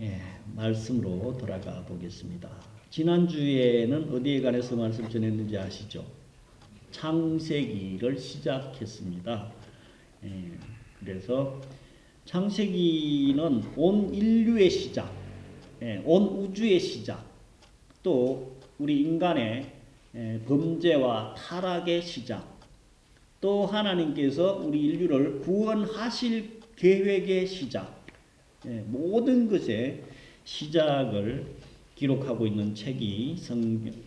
예, 말씀으로 돌아가 보겠습니다. 지난주에는 어디에 관해서 말씀 전했는지 아시죠? 창세기를 시작했습니다. 예, 그래서 창세기는 온 인류의 시작, 온 우주의 시작, 또 우리 인간의 범죄와 타락의 시작, 또 하나님께서 우리 인류를 구원하실 계획의 시작, 모든 것의 시작을 기록하고 있는 책이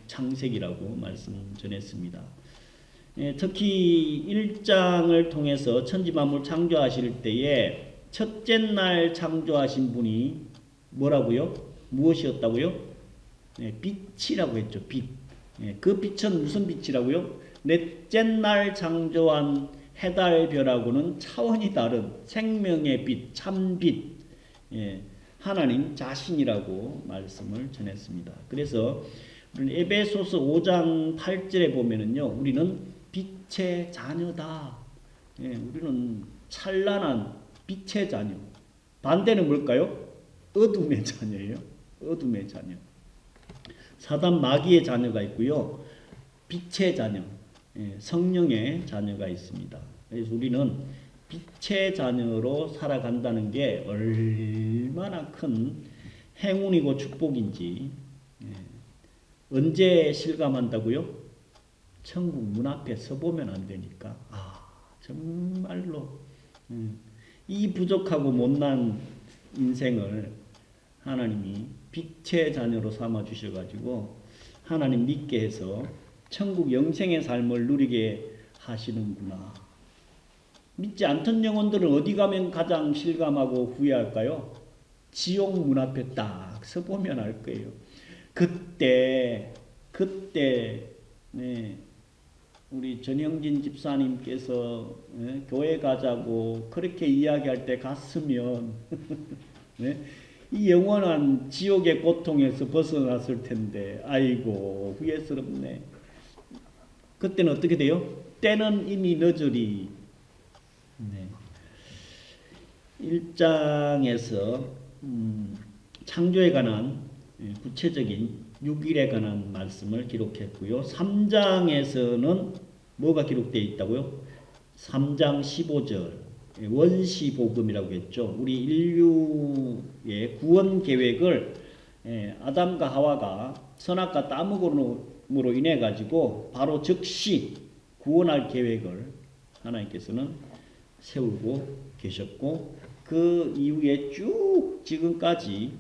창세기라고 말씀 전했습니다. 특히 1장을 통해서 천지만물 창조하실 때에 첫째 날 창조하신 분이 뭐라고요? 무엇이었다고요? 빛이라고 했죠. 빛. 그 빛은 무슨 빛이라고요? 넷째 날 창조한 해달 별하고는 차원이 다른 생명의 빛, 참빛, 하나님 자신이라고 말씀을 전했습니다. 그래서 에베소서 5장 8절에 보면은요, 우리는 빛의 자녀다. 우리는 찬란한 빛의 자녀. 반대는 뭘까요? 어둠의 자녀예요. 어둠의 자녀. 사단 마귀의 자녀가 있고요, 빛의 자녀, 성령의 자녀가 있습니다. 그래서 우리는 빛의 자녀로 살아간다는 게 얼마나 큰 행운이고 축복인지 언제 실감한다고요? 천국 문 앞에 서보면 안 되니까. 정말로 이 부족하고 못난 인생을 하나님이 빛의 자녀로 삼아 주셔가지고 하나님 믿게 해서 천국 영생의 삶을 누리게 하시는구나. 믿지 않던 영혼들은 어디 가면 가장 실감하고 후회할까요? 지옥 문 앞에 딱 서보면 알 거예요. 그때 우리 전영진 집사님께서 교회 가자고 그렇게 이야기할 때 갔으면 이 영원한 지옥의 고통에서 벗어났을 텐데, 아이고 후회스럽네. 그때는 어떻게 돼요? 때는 이미 늦으리. 1장에서 창조에 관한 구체적인 6일에 관한 말씀을 기록했고요. 3장에서는 뭐가 기록되어 있다고요? 3장 15절 원시복음이라고 했죠. 우리 인류의 구원 계획을 아담과 하와가 선악과 따먹음으로 인해 가지고 바로 즉시 구원할 계획을 하나님께서는 세우고 계셨고, 그 이후에 쭉 지금까지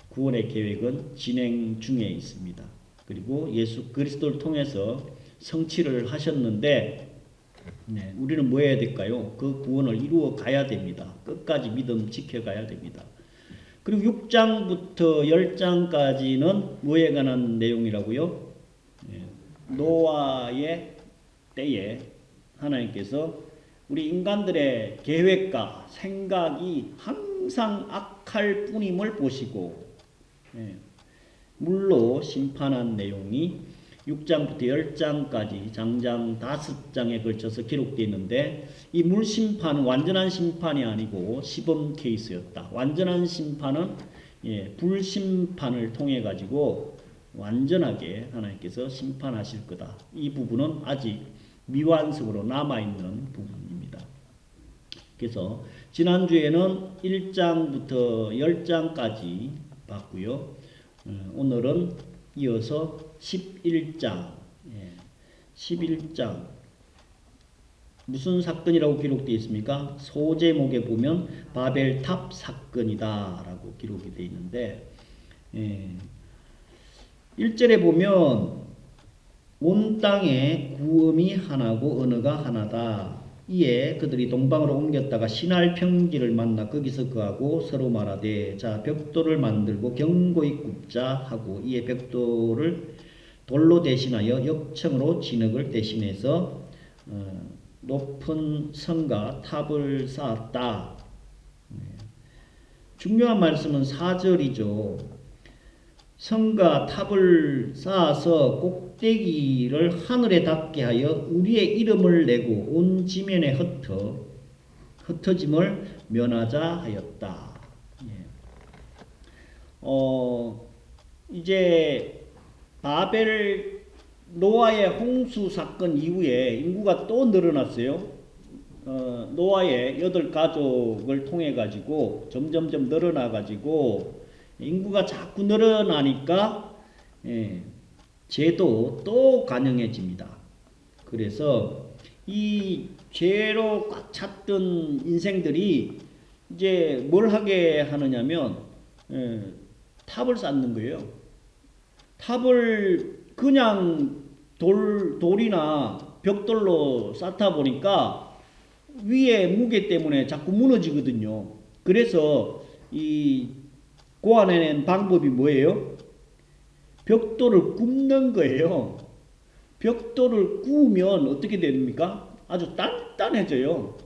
구원의 계획은 진행 중에 있습니다. 그리고 예수 그리스도를 통해서 성취를 하셨는데, 우리는 뭐 해야 될까요? 그 구원을 이루어 가야 됩니다. 끝까지 믿음 지켜가야 됩니다. 그리고 6장부터 10장까지는 뭐에 관한 내용이라고요? 노아의 때에 하나님께서 우리 인간들의 계획과 생각이 항상 악할 뿐임을 보시고 물로 심판한 내용이 6장부터 10장까지 장장 5장에 걸쳐서 기록되어 있는데, 이 물심판은 완전한 심판이 아니고 시범 케이스였다. 완전한 심판은 불심판을 통해 가지고 완전하게 하나님께서 심판하실 거다. 이 부분은 아직 미완성으로 남아있는 부분입니다. 그래서 지난주에는 1장부터 10장까지 봤고요. 오늘은 이어서 11장, 11장 무슨 사건이라고 기록되어 있습니까? 소제목에 보면 바벨탑 사건이다 라고 기록이 되어 있는데, 1절에 보면 온 땅에 구음이 하나고 언어가 하나다. 이에 그들이 동방으로 옮겼다가 시날 평지를 만나 거기서 거하고 서로 말하되, 자 벽돌을 만들고 견고히 굽자 하고, 이에 벽돌을 돌로 대신하여 역청으로 진흙을 대신해서 높은 성과 탑을 쌓았다. 중요한 말씀은 4절이죠. 성과 탑을 쌓아서 꼭대기를 하늘에 닿게 하여 우리의 이름을 내고 온 지면에 흩어짐을 면하자 하였다. 이제 바벨 노아의 홍수 사건 이후에 인구가 또 늘어났어요. 노아의 8가족을 통해 가지고 점점점 늘어나 가지고 인구가 자꾸 늘어나니까 죄도 또 가능해집니다. 그래서 이 죄로 꽉 찼던 인생들이 이제 뭘 하게 하느냐면 탑을 쌓는 거예요. 탑을 그냥 돌이나 벽돌로 쌓다 보니까 위에 무게 때문에 자꾸 무너지거든요. 그래서 이 고안해낸 방법이 뭐예요? 벽돌을 굽는 거예요. 벽돌을 구우면 어떻게 됩니까? 아주 단단해져요.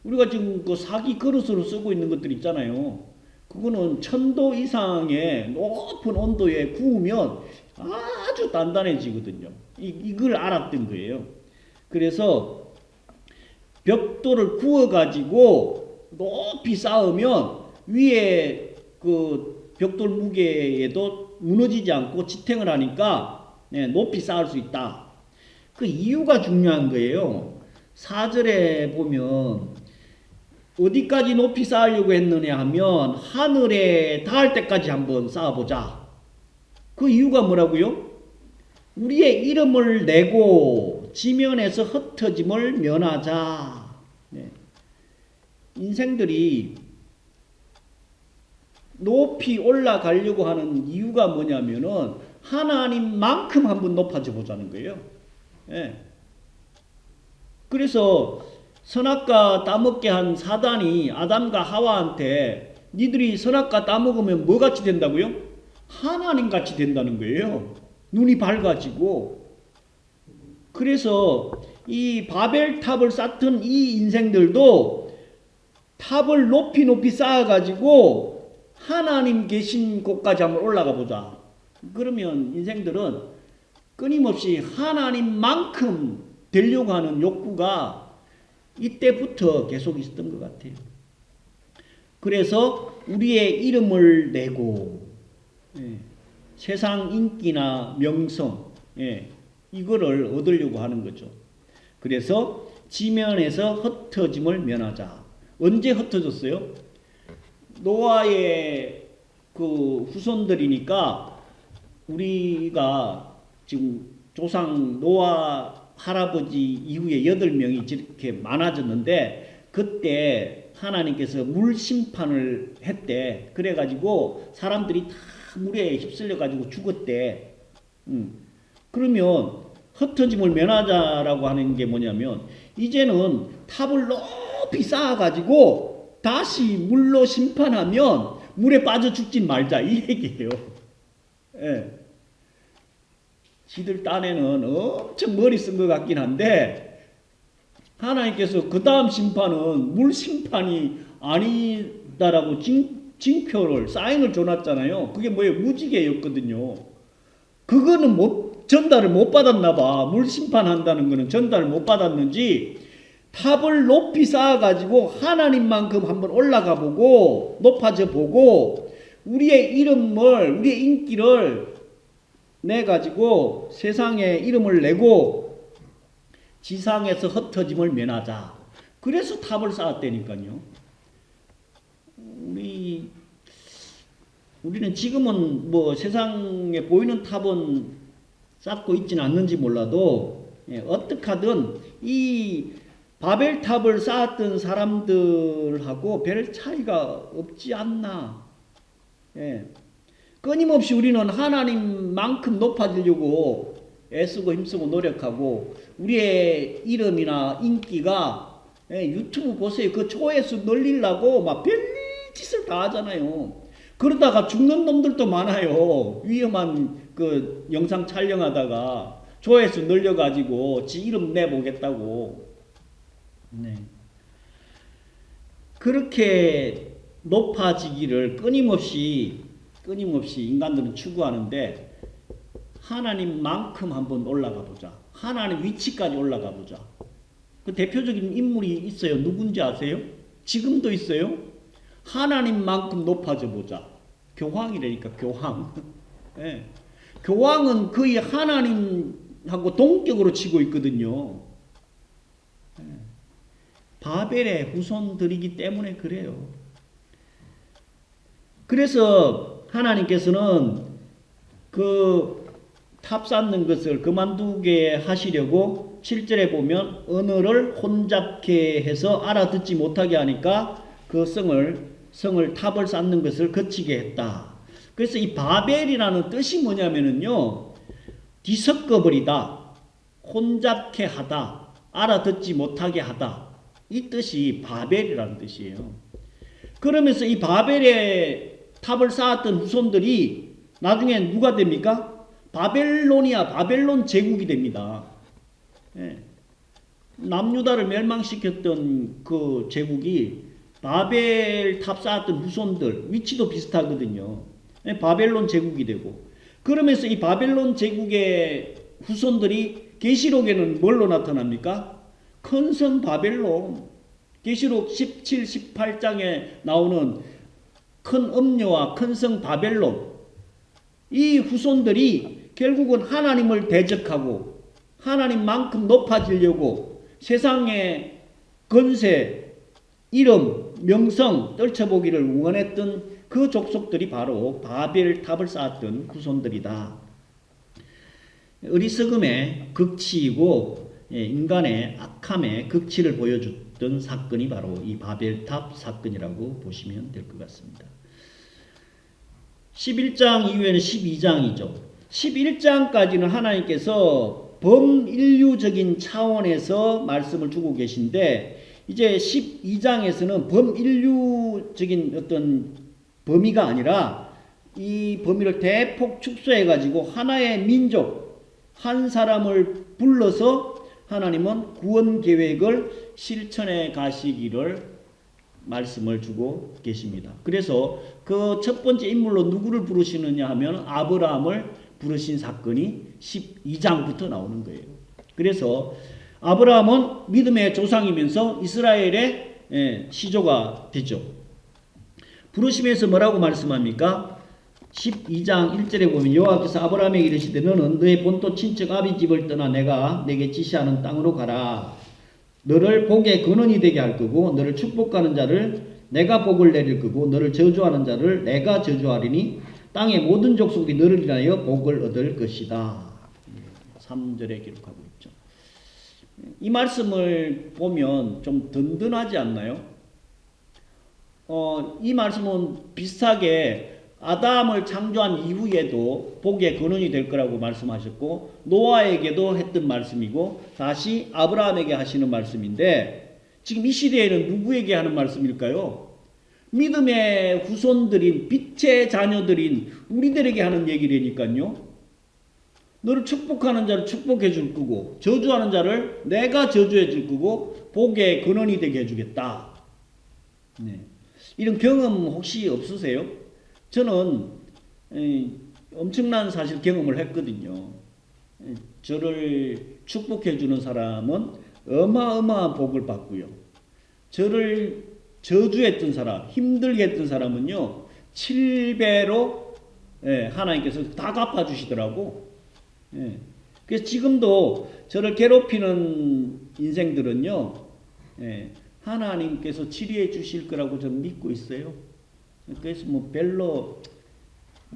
우리가 지금 그 사기 그릇으로 쓰고 있는 것들 있잖아요. 그거는 1000도 이상의 높은 온도에 구우면 아주 단단해지거든요. 이걸 알았던 거예요. 그래서 벽돌을 구워가지고 높이 쌓으면 위에 그 벽돌 무게에도 무너지지 않고 지탱을 하니까 높이 쌓을 수 있다. 그 이유가 중요한 거예요. 4절에 보면 어디까지 높이 쌓으려고 했느냐 하면 하늘에 닿을 때까지 한번 쌓아보자. 그 이유가 뭐라고요? 우리의 이름을 내고 지면에서 흩어짐을 면하자. 인생들이 높이 올라가려고 하는 이유가 뭐냐면은 하나님만큼 한번 높아져 보자는 거예요. 그래서 선악과 따먹게 한 사단이 아담과 하와한테 니들이 선악과 따먹으면 뭐같이 된다고요? 하나님같이 된다는 거예요. 눈이 밝아지고. 그래서 이 바벨탑을 쌓던 이 인생들도 탑을 높이 쌓아가지고 하나님 계신 곳까지 한번 올라가 보자. 그러면 인생들은 끊임없이 하나님만큼 되려고 하는 욕구가 이때부터 계속 있었던 것 같아요. 그래서 우리의 이름을 내고 세상 인기나 명성 이거를 얻으려고 하는 거죠. 그래서 지면에서 흩어짐을 면하자. 언제 흩어졌어요? 노아의 그 후손들이니까 우리가 지금 조상 노아 할아버지 이후에 8명이 이렇게 많아졌는데 그때 하나님께서 물 심판을 했대. 그래가지고 사람들이 다 물에 휩쓸려가지고 죽었대. 그러면 흩어짐을 면하자라고 하는 게 뭐냐면 이제는 탑을 높이 쌓아가지고 다시 물로 심판하면 물에 빠져 죽진 말자 이 얘기예요. 지들 딴에는 엄청 머리 쓴 것 같긴 한데 하나님께서 그 다음 심판은 물 심판이 아니다라고 징표를 사인을 줘놨잖아요. 그게 뭐예요? 무지개였거든요. 그거는 전달을 못 받았나 봐. 물 심판한다는 거는 전달을 못 받았는지 탑을 높이 쌓아가지고 하나님만큼 한번 올라가 보고 높아져 보고 우리의 이름을 우리의 인기를 내가지고 세상에 이름을 내고 지상에서 흩어짐을 면하자. 그래서 탑을 쌓았다니까요. 우리는 지금은 뭐 세상에 보이는 탑은 쌓고 있지는 않는지 몰라도 어떻게 하든 이 바벨탑을 쌓았던 사람들하고 별 차이가 없지 않나. 끊임없이 우리는 하나님만큼 높아지려고 애쓰고 힘쓰고 노력하고 우리의 이름이나 인기가 유튜브 보세요. 그 조회수 늘리려고 막 별짓을 다 하잖아요. 그러다가 죽는 놈들도 많아요. 위험한 그 영상 촬영하다가 조회수 늘려가지고 지 이름 내보겠다고. 그렇게 높아지기를 끊임없이 인간들은 추구하는데 하나님만큼 한번 올라가 보자. 하나님 위치까지 올라가 보자. 그 대표적인 인물이 있어요. 누군지 아세요? 지금도 있어요. 하나님만큼 높아져 보자. 교황이라니까 교황. 예. 교황은 거의 하나님하고 동격으로 치고 있거든요. 예. 바벨의 후손들이기 때문에 그래요. 그래서 하나님께서는 그 탑 쌓는 것을 그만두게 하시려고 7절에 보면 언어를 혼잡케 해서 알아듣지 못하게 하니까 그 성을 탑을 쌓는 것을 거치게 했다. 그래서 이 바벨이라는 뜻이 뭐냐면은요, 뒤섞어 버리다, 혼잡케 하다, 알아듣지 못하게 하다, 이 뜻이 바벨이라는 뜻이에요. 그러면서 이 바벨의 탑을 쌓았던 후손들이 나중에 누가 됩니까? 바벨론 제국이 됩니다. 예. 남유다를 멸망시켰던 그 제국이 바벨 탑 쌓았던 후손들, 위치도 비슷하거든요. 예, 바벨론 제국이 되고, 그러면서 이 바벨론 제국의 후손들이 계시록에는 뭘로 나타납니까? 큰 성 바벨론. 계시록 17, 18장에 나오는 큰 음녀와 큰 성 바벨론. 이 후손들이 결국은 하나님을 대적하고 하나님만큼 높아지려고 세상의 건세, 이름, 명성 떨쳐보기를 원했던 그 족속들이 바로 바벨 탑을 쌓았던 후손들이다. 어리석음의 극치이고 인간의 악함의 극치를 보여줬던 사건이 바로 이 바벨 탑 사건이라고 보시면 될 것 같습니다. 11장 이후에는 12장이죠. 11장까지는 하나님께서 범인류적인 차원에서 말씀을 주고 계신데, 이제 12장에서는 범인류적인 어떤 범위가 아니라 이 범위를 대폭 축소해 가지고 하나의 민족, 한 사람을 불러서 하나님은 구원 계획을 실천해 가시기를 말씀을 주고 계십니다. 그래서 그 첫 번째 인물로 누구를 부르시느냐 하면 아브라함을 부르신 사건이 12장부터 나오는 거예요. 그래서 아브라함은 믿음의 조상이면서 이스라엘의 시조가 되죠. 부르심에서 뭐라고 말씀합니까? 12장 1절에 보면 여호와께서 아브라함에게 이르시되 너는 너의 본토 친척 아비 집을 떠나 내가 내게 지시하는 땅으로 가라. 너를 복의 근원이 되게 할 거고 너를 축복하는 자를 내가 복을 내릴 거고 너를 저주하는 자를 내가 저주하리니 땅의 모든 족속이 너를 인하여 복을 얻을 것이다. 3절에 기록하고 있죠. 이 말씀을 보면 좀 든든하지 않나요? 이 말씀은 비슷하게 아담을 창조한 이후에도 복의 근원이 될 거라고 말씀하셨고 노아에게도 했던 말씀이고 다시 아브라함에게 하시는 말씀인데, 지금 이 시대에는 누구에게 하는 말씀일까요? 믿음의 후손들인 빛의 자녀들인 우리들에게 하는 얘기라니까요. 너를 축복하는 자를 축복해 줄 거고 저주하는 자를 내가 저주해 줄 거고 복의 근원이 되게 해주겠다. 네. 이런 경험 혹시 없으세요? 저는 엄청난 사실 경험을 했거든요. 저를 축복해 주는 사람은 어마어마한 복을 받고요. 저를 저주했던 사람, 힘들게 했던 사람은요 7배로 하나님께서 다 갚아주시더라고. 그래서 지금도 저를 괴롭히는 인생들은요 하나님께서 치료해 주실 거라고 저는 믿고 있어요. 그래서 뭐 별로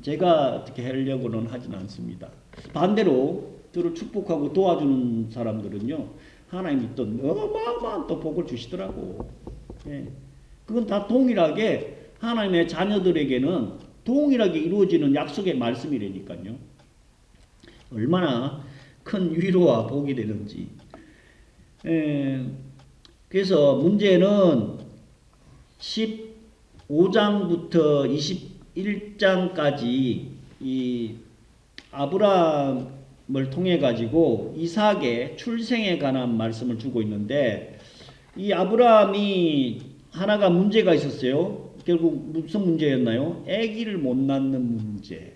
제가 어떻게 하려고는 하진 않습니다. 반대로 저를 축복하고 도와주는 사람들은요 하나님이 또 어마어마한 또 복을 주시더라고. 그건 다 동일하게 하나님의 자녀들에게는 동일하게 이루어지는 약속의 말씀이라니까요. 얼마나 큰 위로와 복이 되는지. 그래서 문제는 15장부터 21장까지 이 아브라함을 통해 가지고 이삭의 출생에 관한 말씀을 주고 있는데, 이 아브라함이 하나가 문제가 있었어요. 결국 무슨 문제였나요? 아기를 못 낳는 문제.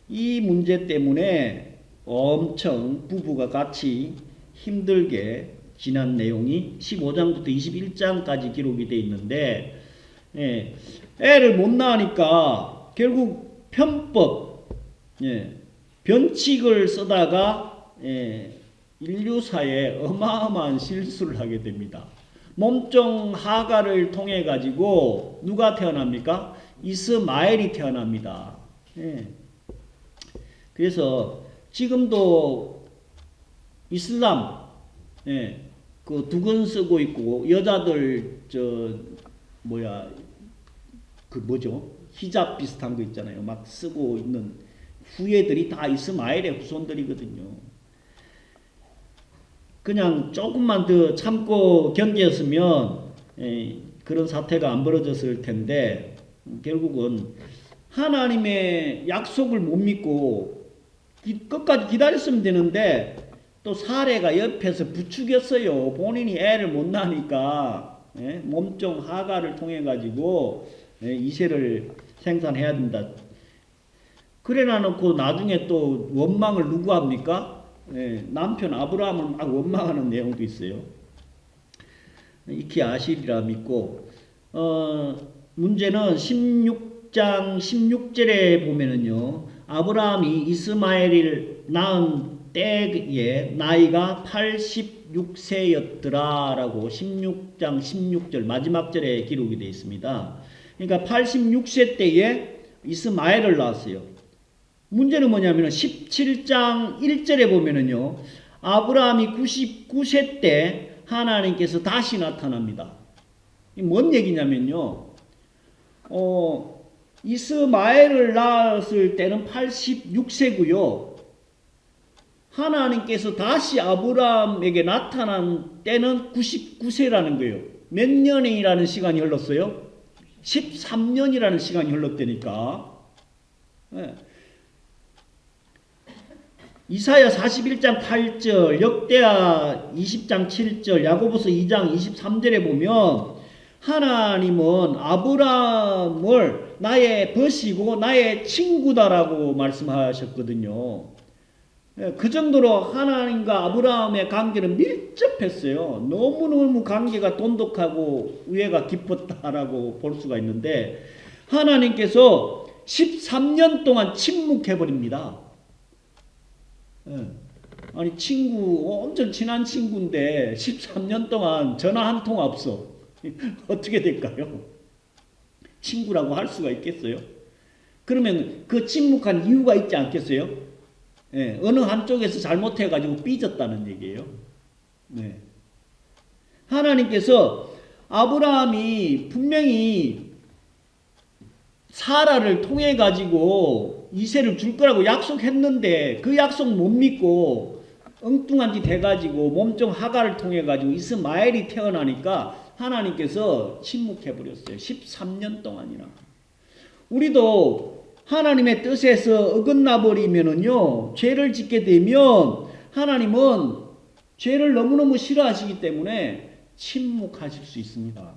이 문제 때문에 엄청 부부가 같이 힘들게 지난 내용이 15장부터 21장까지 기록이 되어 있는데, 애를 못 낳으니까 결국 편법, 변칙을 쓰다가 인류사에 어마어마한 실수를 하게 됩니다. 몸종 하가를 통해 가지고 누가 태어납니까? 이스마엘이 태어납니다. 그래서 지금도 이슬람 그 두건 쓰고 있고 여자들 히잡 비슷한 거 있잖아요. 막 쓰고 있는 후예들이 다 이스마엘의 후손들이거든요. 그냥 조금만 더 참고 견뎠으면 그런 사태가 안 벌어졌을 텐데 결국은 하나님의 약속을 못 믿고 끝까지 기다렸으면 되는데 또 사례가 옆에서 부추겼어요. 본인이 애를 못 낳으니까 몸종 하가를 통해 가지고 이세를 생산해야 된다. 그래 놔놓고 나중에 또 원망을 누구 합니까? 남편 아브라함을 막 원망하는 내용도 있어요. 익히 아시리라 믿고 문제는 16장 16절에 보면은요. 아브라함이 이스마엘을 낳은 때에 나이가 86세였더라라고 16장 16절 마지막 절에 기록이 되어 있습니다. 그러니까 86세 때에 이스마엘을 낳았어요. 문제는 뭐냐면 17장 1절에 보면은요. 아브라함이 99세 때 하나님께서 다시 나타납니다. 뭔 얘기냐면요. 이스마엘을 낳았을 때는 86세고요. 하나님께서 다시 아브라함에게 나타난 때는 99세라는 거예요. 몇 년이라는 시간이 흘렀어요? 13년이라는 시간이 흘렀다니까. 이사야 41장 8절, 역대하 20장 7절, 야고보서 2장 23절에 보면 하나님은 아브라함을 나의 벗이고 나의 친구다라고 말씀하셨거든요. 그 정도로 하나님과 아브라함의 관계는 밀접했어요. 너무너무 관계가 돈독하고 우애가 깊었다라고 볼 수가 있는데 하나님께서 13년 동안 침묵해버립니다. 아니 엄청 친한 친구인데 13년 동안 전화 한 통 없어. 어떻게 될까요? 친구라고 할 수가 있겠어요? 그러면 그 침묵한 이유가 있지 않겠어요? 어느 한쪽에서 잘못해가지고 삐졌다는 얘기예요. 하나님께서 아브라함이 분명히 사라를 통해 가지고 이세를 줄 거라고 약속했는데 그 약속 못 믿고 엉뚱한 짓 해가지고 몸종 하가를 통해 가지고 이스마엘이 태어나니까 하나님께서 침묵해 버렸어요. 13년 동안이나. 우리도 하나님의 뜻에서 어긋나 버리면은요 죄를 짓게 되면 하나님은 죄를 너무너무 싫어하시기 때문에 침묵하실 수 있습니다.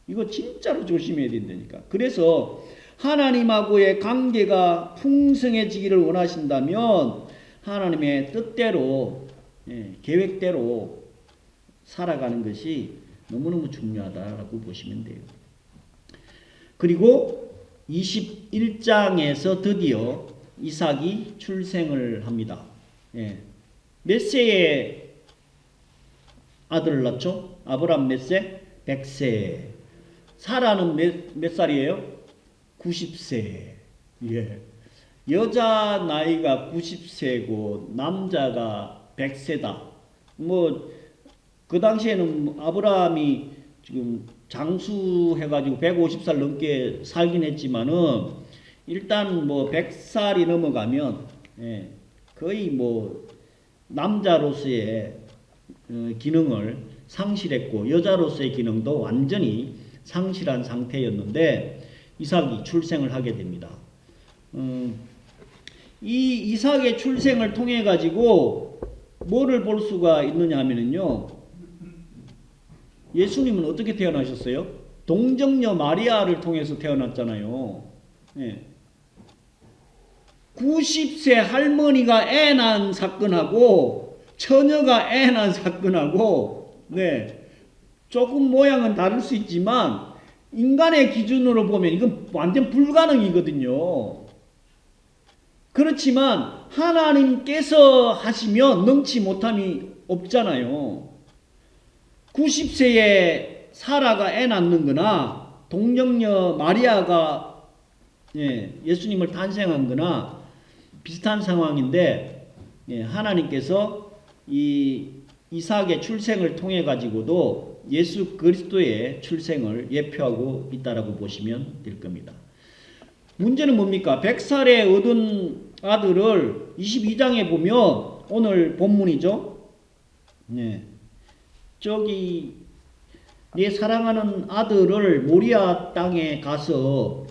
이거 진짜로 조심해야 된다니까. 그래서 하나님하고의 관계가 풍성해지기를 원하신다면 하나님의 뜻대로 계획대로 살아가는 것이 너무너무 중요하다라고 보시면 돼요. 그리고 21장에서 드디어 이삭이 출생을 합니다. 몇 세에 아들을 낳죠? 아브라함 몇 세? 100세. 사라는 몇 살이에요? 90세. 여자 나이가 90세고 남자가 100세다. 그 당시에는 아브라함이 지금 장수해가지고 150살 넘게 살긴 했지만은 일단 100살이 넘어가면 거의 남자로서의 기능을 상실했고 여자로서의 기능도 완전히 상실한 상태였는데 이삭이 출생을 하게 됩니다. 이 이삭의 출생을 통해 가지고 뭐를 볼 수가 있느냐 하면은요. 예수님은 어떻게 태어나셨어요? 동정녀 마리아를 통해서 태어났잖아요. 90세 할머니가 애 낳은 사건하고 처녀가 애 낳은 사건하고 조금 모양은 다를 수 있지만 인간의 기준으로 보면 이건 완전 불가능이거든요. 그렇지만 하나님께서 하시면 능치 못함이 없잖아요. 90세에 사라가 애 낳는 거나 동정녀 마리아가 예수님을 탄생한 거나 비슷한 상황인데 하나님께서 이 이삭의 출생을 통해 가지고도 예수 그리스도의 출생을 예표하고 있다라고 보시면 될 겁니다. 문제는 뭡니까? 100살에 얻은 아들을 22장에 보면 오늘 본문이죠. 저기 내 사랑하는 아들을 모리아 땅에 가서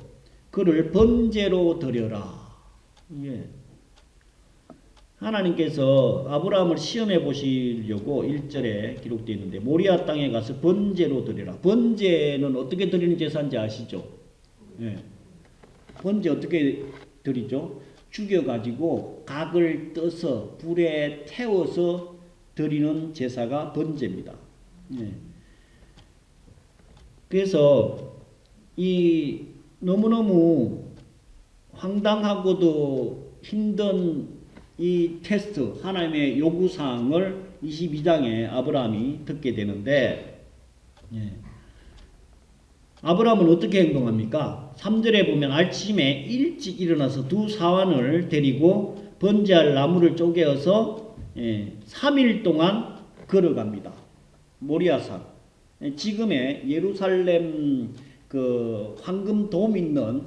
그를 번제로 드려라. 하나님께서 아브라함을 시험해 보시려고 1절에 기록되어 있는데 모리아 땅에 가서 번제로 드려라. 번제는 어떻게 드리는 제사인지 아시죠? 번제 어떻게 드리죠? 죽여가지고 각을 떠서 불에 태워서 드리는 제사가 번제입니다. 그래서 이 너무너무 황당하고도 힘든 이 테스트, 하나님의 요구사항을 22장에 아브라함이 듣게 되는데 아브라함은 어떻게 행동합니까? 3절에 보면 아침에 일찍 일어나서 두 사환을 데리고 번제할 나무를 쪼개어서 3일 동안 걸어갑니다. 모리아산. 지금의 예루살렘 그 황금돔 있는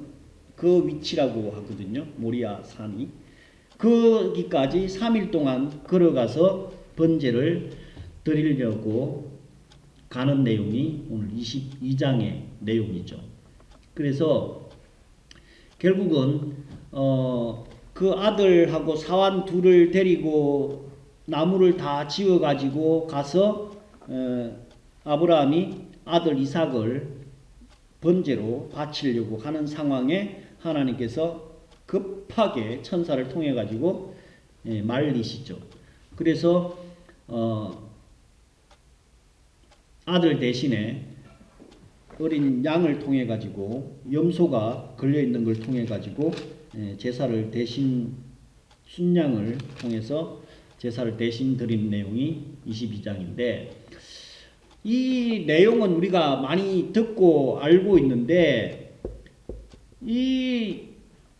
그 위치라고 하거든요. 모리아산이. 거기까지 3일 동안 걸어가서 번제를 드리려고 가는 내용이 오늘 22장의 내용이죠. 그래서 결국은 그 아들하고 사환 둘을 데리고 나무를 다 지어가지고 가서 아브라함이 아들 이삭을 번제로 바치려고 하는 상황에 하나님께서 급하게 천사를 통해 가지고 말리시죠. 그래서 아들 대신에 어린 양을 통해 가지고 염소가 걸려 있는 걸 통해 가지고 제사를 대신 순양을 통해서 제사를 대신 드린 내용이 22장인데 이 내용은 우리가 많이 듣고 알고 있는데 이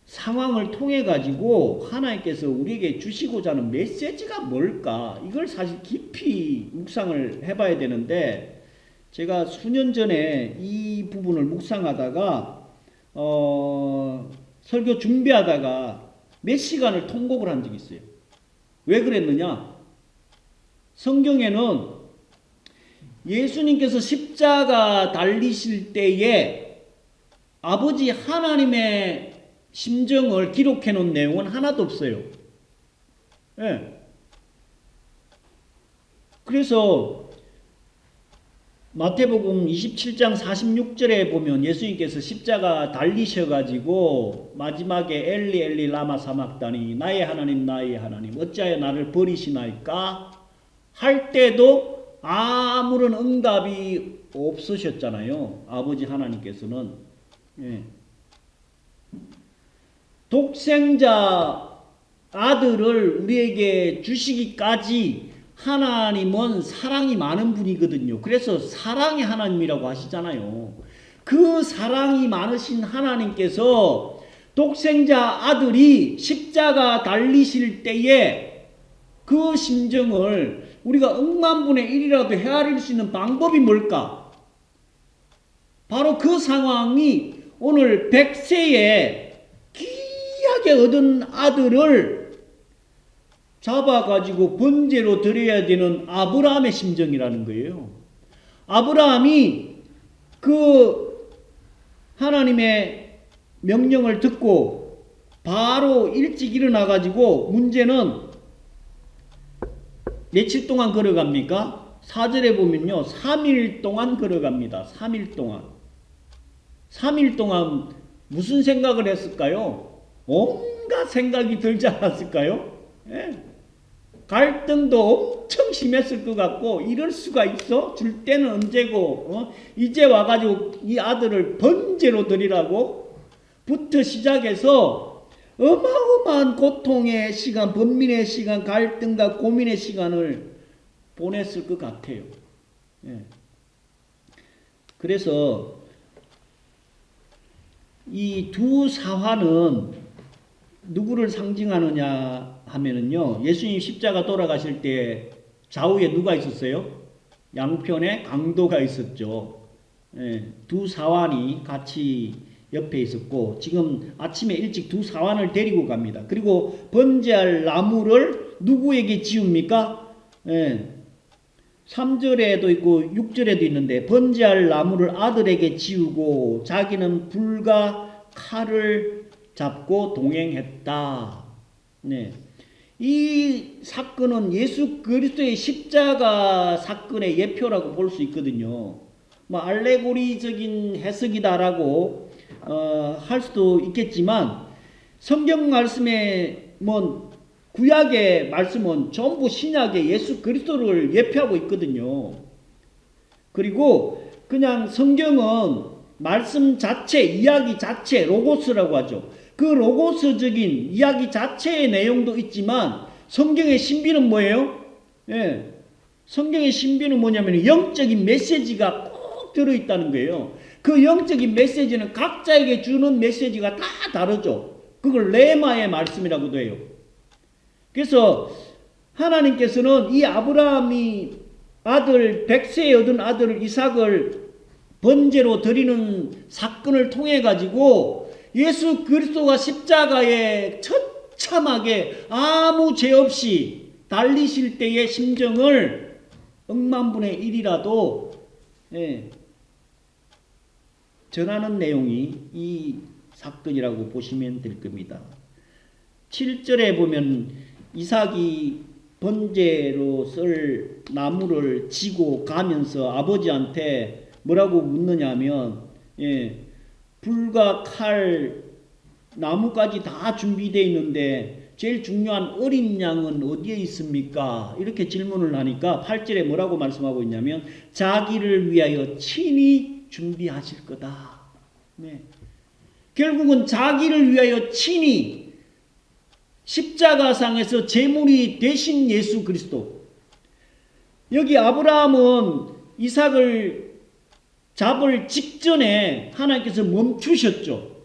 상황을 통해 가지고 하나님께서 우리에게 주시고자 하는 메시지가 뭘까? 이걸 사실 깊이 묵상을 해봐야 되는데 제가 수년 전에 이 부분을 묵상하다가 설교 준비하다가 몇 시간을 통곡을 한 적이 있어요. 왜 그랬느냐? 성경에는 예수님께서 십자가 달리실 때에 아버지 하나님의 심정을 기록해 놓은 내용은 하나도 없어요. 그래서 마태복음 27장 46절에 보면 예수님께서 십자가 달리셔가지고 마지막에 엘리 엘리 라마 사막다니 나의 하나님 어찌하여 나를 버리시나이까 할 때도 아무런 응답이 없으셨잖아요. 아버지 하나님께서는. 독생자 아들을 우리에게 주시기까지 하나님은 사랑이 많은 분이거든요. 그래서 사랑의 하나님이라고 하시잖아요. 그 사랑이 많으신 하나님께서 독생자 아들이 십자가 달리실 때에 그 심정을 우리가 억만분의 1이라도 헤아릴 수 있는 방법이 뭘까? 바로 그 상황이 오늘 100세에 귀하게 얻은 아들을 잡아가지고 번제로 드려야 되는 아브라함의 심정이라는 거예요. 아브라함이 그 하나님의 명령을 듣고 바로 일찍 일어나가지고 문제는 며칠 동안 걸어갑니까? 4절에 보면요. 3일 동안 걸어갑니다. 3일 동안. 3일 동안 무슨 생각을 했을까요? 온갖 생각이 들지 않았을까요? 갈등도 엄청 심했을 것 같고 이럴 수가 있어? 줄 때는 언제고 이제 와가지고 이 아들을 번제로 드리라고 부터 시작해서 어마어마한 고통의 시간, 번민의 시간, 갈등과 고민의 시간을 보냈을 것 같아요. 예. 그래서 이 두 사화는 누구를 상징하느냐 하면은요, 예수님 십자가 돌아가실 때 좌우에 누가 있었어요? 양편에 강도가 있었죠. 예, 두 사환이 같이 옆에 있었고, 지금 아침에 일찍 두 사환을 데리고 갑니다. 그리고 번제할 나무를 누구에게 지웁니까? 예, 3절에도 있고 6절에도 있는데, 번제할 나무를 아들에게 지우고 자기는 불과 칼을 잡고 동행했다. 네. 이 사건은 예수 그리스도의 십자가 사건의 예표라고 볼 수 있거든요. 뭐 알레고리적인 해석이다라고 할 수도 있겠지만, 성경 말씀에 뭐 구약의 말씀은 전부 신약의 예수 그리스도를 예표하고 있거든요. 그리고 그냥 성경은 말씀 자체, 이야기 자체, 로고스라고 하죠. 그 로고스적인 이야기 자체의 내용도 있지만 성경의 신비는 뭐예요? 예, 성경의 신비는 뭐냐면 영적인 메시지가 꼭 들어있다는 거예요. 그 영적인 메시지는 각자에게 주는 메시지가 다 다르죠. 그걸 레마의 말씀이라고도 해요. 그래서 하나님께서는 이 아브라함이 아들 100세에 얻은 아들 이삭을 번제로 드리는 사건을 통해 가지고 예수 그리스도가 십자가에 처참하게 아무 죄 없이 달리실 때의 심정을 억만분의 1이라도 전하는 내용이 이 사건이라고 보시면 될 겁니다. 7절에 보면 이삭이 번제로 쓸 나무를 지고 가면서 아버지한테 뭐라고 묻느냐면, 불과 칼, 나무까지 다 준비되어 있는데 제일 중요한 어린 양은 어디에 있습니까? 이렇게 질문을 하니까 8절에 뭐라고 말씀하고 있냐면 자기를 위하여 친히 준비하실 거다. 네. 결국은 자기를 위하여 친히 십자가상에서 제물이 되신 예수 그리스도. 여기 아브라함은 이삭을 잡을 직전에 하나님께서 멈추셨죠.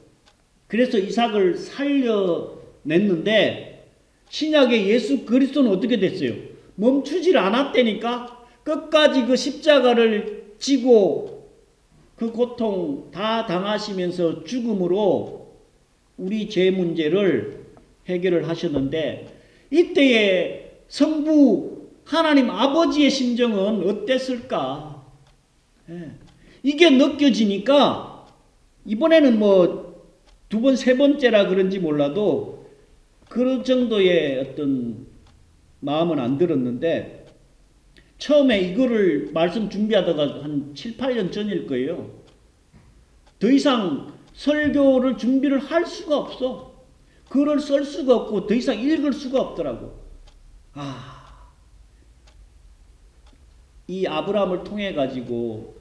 그래서 이삭을 살려냈는데 신약의 예수 그리스도는 어떻게 됐어요? 멈추질 않았다니까. 끝까지 그 십자가를 지고 그 고통 다 당하시면서 죽음으로 우리 죄 문제를 해결을 하셨는데, 이때의 성부 하나님 아버지의 심정은 어땠을까? 이게 느껴지니까 이번에는 뭐 두 번, 세 번째라 그런지 몰라도 그 정도의 어떤 마음은 안 들었는데, 처음에 이거를 말씀 준비하다가 한 7, 8년 전일 거예요. 더 이상 설교를 준비를 할 수가 없어. 글을 쓸 수가 없고 더 이상 읽을 수가 없더라고. 이 아브라함을 통해 가지고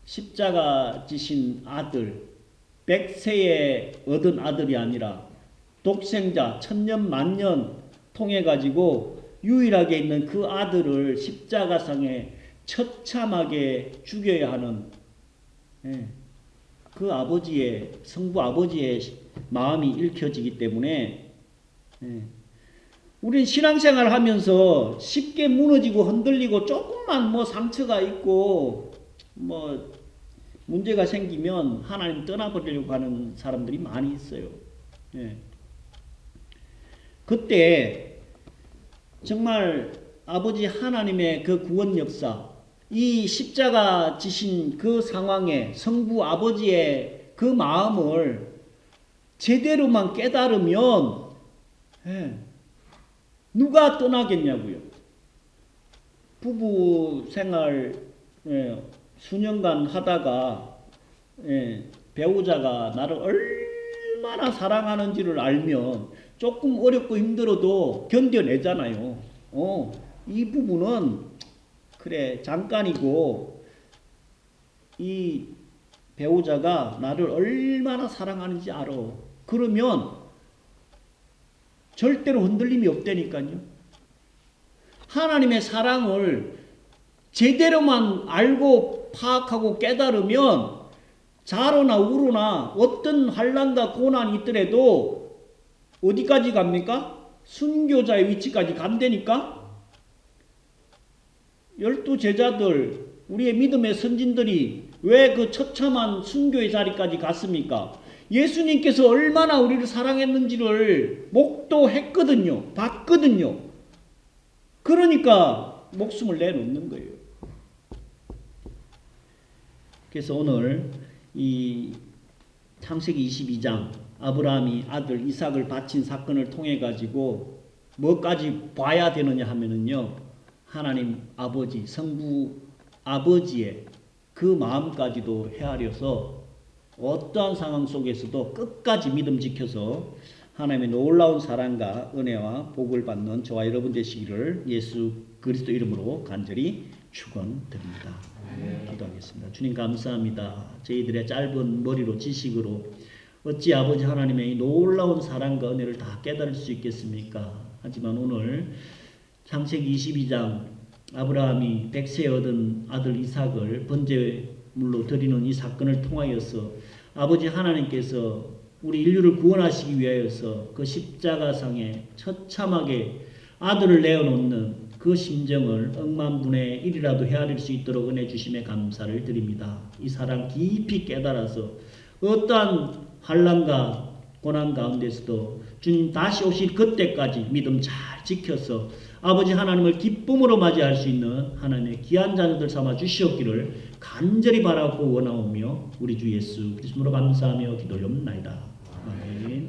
십자가 지신 아들, 100세에 얻은 아들이 아니라 독생자, 천년 만년 통해 가지고 유일하게 있는 그 아들을 십자가상에 처참하게 죽여야 하는 그 아버지의, 성부 아버지의 마음이 읽혀지기 때문에 우린 신앙생활 하면서 쉽게 무너지고 흔들리고 조금만 뭐 상처가 있고 뭐 문제가 생기면 하나님 떠나버리려고 하는 사람들이 많이 있어요. 그때 정말 아버지 하나님의 그 구원 역사, 이 십자가 지신 그 상황에 성부 아버지의 그 마음을 제대로만 깨달으면 누가 떠나겠냐고요. 부부 생활 수년간 하다가 배우자가 나를 얼마나 사랑하는지를 알면 조금 어렵고 힘들어도 견뎌내잖아요. 이 부분은 그래 잠깐이고 이 배우자가 나를 얼마나 사랑하는지 알아. 그러면 절대로 흔들림이 없다니까요. 하나님의 사랑을 제대로만 알고 파악하고 깨달으면 자로나 우로나 어떤 환난과 고난이 있더라도 어디까지 갑니까? 순교자의 위치까지 간다니까? 12제자들, 우리의 믿음의 선진들이 왜 그 처참한 순교의 자리까지 갔습니까? 예수님께서 얼마나 우리를 사랑했는지를 목도했거든요. 봤거든요. 그러니까 목숨을 내놓는 거예요. 그래서 오늘 이 창세기 22장 아브라함이 아들 이삭을 바친 사건을 통해 가지고 뭐까지 봐야 되느냐 하면은요. 하나님 아버지 성부 아버지의 그 마음까지도 헤아려서 어떠한 상황 속에서도 끝까지 믿음 지켜서 하나님의 놀라운 사랑과 은혜와 복을 받는 저와 여러분 되시기를 예수 그리스도 이름으로 간절히 축원드립니다. 기도하겠습니다. 주님 감사합니다. 저희들의 짧은 머리로 지식으로 어찌 아버지 하나님의 이 놀라운 사랑과 은혜를 다 깨달을 수 있겠습니까? 하지만 오늘 창세기 22장 아브라함이 백세 얻은 아들 이삭을 번제물로 드리는 이 사건을 통하여서 아버지 하나님께서 우리 인류를 구원하시기 위하여서 그 십자가상에 처참하게 아들을 내어놓는 그 심정을 억만분의 1이라도 헤아릴 수 있도록 은혜 주심에 감사를 드립니다. 이 사랑 깊이 깨달아서 어떠한 환난과 고난 가운데서도 주님 다시 오실 그때까지 믿음 잘 지켜서 아버지 하나님을 기쁨으로 맞이할 수 있는 하나님의 귀한 자녀들 삼아 주시옵기를 간절히 바라고 원하오며 우리 주 예수 그리스도로 감사하며 기도하옵나이다. 아멘.